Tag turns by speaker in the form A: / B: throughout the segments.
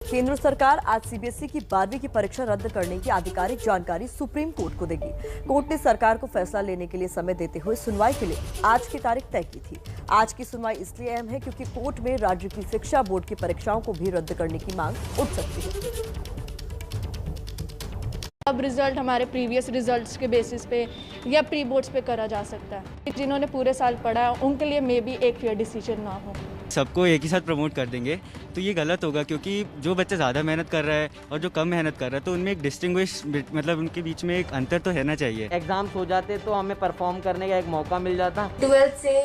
A: केंद्र सरकार आज सीबीएसई की 12वीं की परीक्षा रद्द करने की आधिकारिक जानकारी सुप्रीम कोर्ट को देगी। कोर्ट ने सरकार को फैसला लेने के लिए समय देते हुए सुनवाई के लिए आज की तारीख तय की थी। आज की सुनवाई इसलिए अहम है क्योंकि कोर्ट में राज्य की शिक्षा बोर्ड की परीक्षाओं को भी रद्द करने की मांग उठ सकती है।
B: अब रिजल्ट हमारे प्रीवियस रिजल्ट्स के बेसिस पे या प्री बोर्ड्स पे करा जा सकता है। जिन्होंने पूरे साल पढ़ा है उनके लिए मे बी एक फेयर डिसीजन ना हो।
C: सबको एक ही साथ प्रमोट कर देंगे तो ये गलत होगा, क्योंकि जो बच्चा ज़्यादा मेहनत कर रहा है और जो कम मेहनत कर रहा है तो उनमें एक डिस्टिंग्विश मतलब उनके बीच में एक अंतर तो रहना चाहिए।
D: एग्जाम्स हो जाते तो हमें परफॉर्म करने का एक मौका मिल जाता।
E: 12th से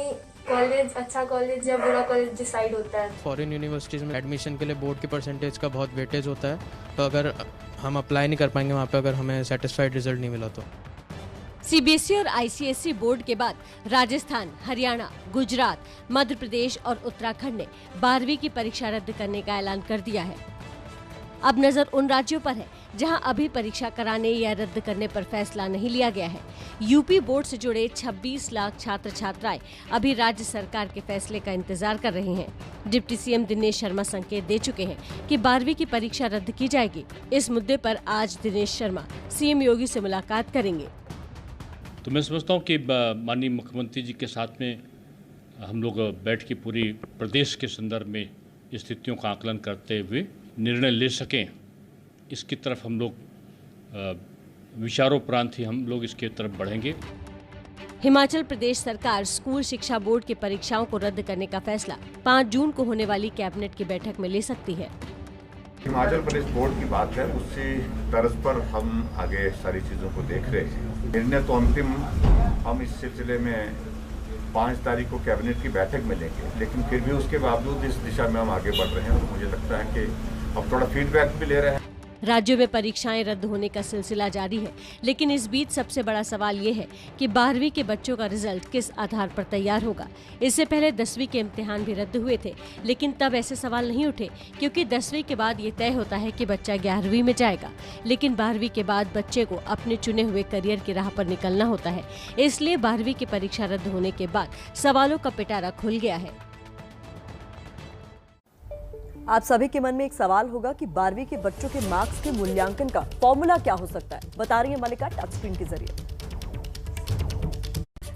E: कॉलेज अच्छा कॉलेज या बुरा कॉलेज डिसाइड होता है।
F: फॉरेन यूनिवर्सिटीज़ में एडमिशन के लिए बोर्ड की परसेंटेज का बहुत वेटेज होता है, तो अगर हम अप्लाई नहीं कर पाएंगे वहाँ पे अगर हमें सेटिस्फाइड रिजल्ट नहीं मिला तो।
G: सीबीएसई और आईसीएसई बोर्ड के बाद राजस्थान, हरियाणा, गुजरात, मध्य प्रदेश और उत्तराखंड ने 12वीं की परीक्षा रद्द करने का ऐलान कर दिया है। अब नजर उन राज्यों पर है जहां अभी परीक्षा कराने या रद्द करने पर फैसला नहीं लिया गया है। यूपी बोर्ड से जुड़े 26 लाख छात्र छात्राएं अभी राज्य सरकार के फैसले का इंतजार कर रहे हैं। डिप्टी सीएम दिनेश शर्मा संकेत दे चुके हैं कि 12वीं की परीक्षा रद्द की जाएगी। इस मुद्दे पर आज दिनेश शर्मा सीएम योगी से मुलाकात करेंगे।
H: तो मैं समझता हूँ कि माननीय मुख्यमंत्री जी के साथ में हम लोग बैठ के पूरी प्रदेश के संदर्भ में स्थितियों का आकलन करते हुए निर्णय ले सकें, इसकी तरफ हम लोग विचारोपरांत ही हम लोग इसके तरफ बढ़ेंगे।
G: हिमाचल प्रदेश सरकार स्कूल शिक्षा बोर्ड की परीक्षाओं को रद्द करने का फैसला 5 जून को होने वाली कैबिनेट की बैठक में ले सकती है।
I: हिमाचल प्रदेश बोर्ड की बात है, उसी तर्ज पर हम आगे सारी चीज़ों को देख रहे हैं। निर्णय तो अंतिम हम इस सिलसिले में 5 तारीख को कैबिनेट की बैठक में लेंगे, लेकिन फिर भी उसके बावजूद इस दिशा में हम आगे बढ़ रहे हैं। तो मुझे लगता है कि अब थोड़ा फीडबैक भी ले रहे हैं।
G: राज्यों में परीक्षाएं रद्द होने का सिलसिला जारी है, लेकिन इस बीच सबसे बड़ा सवाल ये है कि 12वीं के बच्चों का रिजल्ट किस आधार पर तैयार होगा। इससे पहले 10वीं के इम्तिहान भी रद्द हुए थे, लेकिन तब ऐसे सवाल नहीं उठे क्योंकि 10वीं के बाद ये तय होता है कि बच्चा 11वीं में जाएगा, लेकिन 12वीं के बाद बच्चे को अपने चुने हुए करियर की राह पर निकलना होता है। इसलिए 12वीं की परीक्षा रद्द होने के बाद सवालों का पिटारा खुल गया है।
A: आप सभी के मन में एक सवाल होगा कि 12वीं के बच्चों के मार्क्स के मूल्यांकन का फॉर्मूला क्या हो सकता है, बता रही है मलिका टच स्क्रीन के जरिए।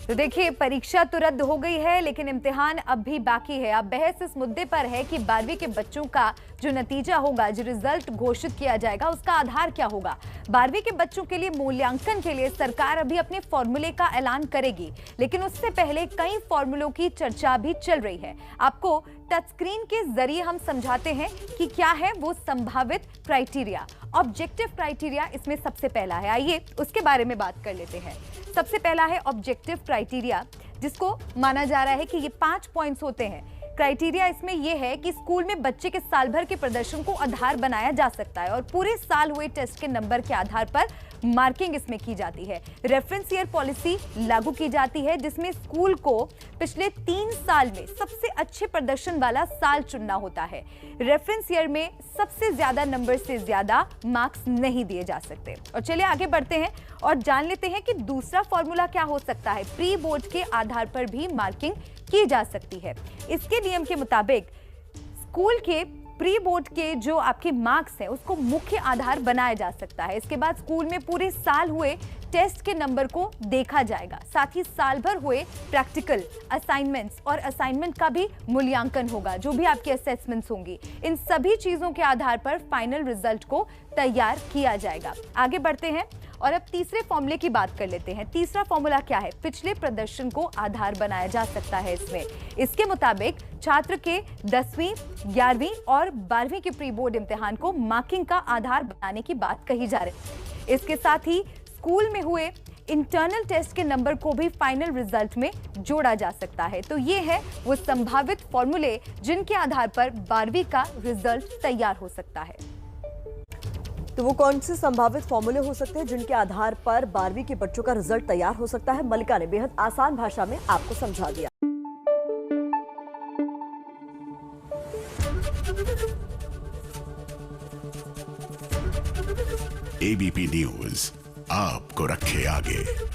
J: तो देखिए, परीक्षा तो रद्द हो गई है लेकिन इम्तिहान अब भी बाकी है। अब बहस इस मुद्दे पर है कि 12वीं के बच्चों का जो नतीजा होगा, जो रिजल्ट घोषित किया जाएगा, उसका आधार क्या होगा। 12वीं के बच्चों के लिए मूल्यांकन के लिए सरकार अभी अपने फॉर्मूले का ऐलान करेगी, लेकिन उससे पहले कई फॉर्मूलों की चर्चा भी चल रही है। आपको टच स्क्रीन के जरिए हम समझाते हैं कि क्या है वो संभावित क्राइटेरिया। ऑब्जेक्टिव क्राइटेरिया इसमें सबसे पहला है, आइए उसके बारे में बात कर लेते हैं। सबसे पहला है ऑब्जेक्टिव क्राइटेरिया, जिसको माना जा रहा है कि ये 5 पॉइंट्स होते हैं। क्राइटेरिया इसमें यह है कि स्कूल में बच्चे के साल भर के प्रदर्शन को आधार बनाया जा सकता है और पूरे साल हुए टेस्ट के नंबर के आधार पर मार्किंग इसमें की जाती है। रेफरेंस ईयर पॉलिसी लागू की जाती है, जिसमें स्कूल को पिछले 3 साल में सबसे अच्छे प्रदर्शन वाला साल चुनना होता है। रेफरेंस ईयर में सबसे ज्यादा नंबर से ज्यादा मार्क्स नहीं दिए जा सकते। और चलिए आगे बढ़ते हैं और जान लेते हैं कि दूसरा फॉर्मूला क्या हो सकता है। प्री बोर्ड के आधार पर भी मार्किंग की जा सकती है। इसके नियम के मुताबिक स्कूल के प्री बोर्ड के जो आपके मार्क्स हैं उसको मुख्य आधार बनाया जा सकता है। इसके बाद स्कूल में पूरे साल हुए टेस्ट के नंबर को देखा जाएगा, साथ ही साल भर हुए प्रैक्टिकल असाइनमेंट्स और असाइनमेंट का भी मूल्यांकन होगा, जो भी आपकी असेसमेंट्स होंगी। इन सभी चीजों के आधार पर फाइनल रिजल्ट को तैयार किया जाएगा। आगे बढ़ते हैं और अब तीसरे फॉर्मूले की बात कर लेते हैं। तीसरा फॉर्मूला क्या है? पिछले प्रदर्शन को आधार बनाया जा सकता है इसमें। इसके मुताबिक छात्र के 10वीं, 11वीं और 12वीं के प्री बोर्ड इम्तिहान को मार्किंग का आधार बनाने की बात कही जा रही है। इसके साथ ही स्कूल में हुए इंटरनल टेस्ट के नंबर को भी फाइनल रिजल्ट में जोड़ा जा सकता है। तो ये है वो संभावित फॉर्मूले जिनके आधार पर 12वीं का रिजल्ट तैयार हो सकता है।
A: तो वो कौन से संभावित फॉर्मूले हो सकते हैं जिनके आधार पर 12वीं के बच्चों का रिजल्ट तैयार हो सकता है? मलिका ने बेहद आसान भाषा में आपको समझा दिया।
K: एबीपी न्यूज आपको रखे आगे।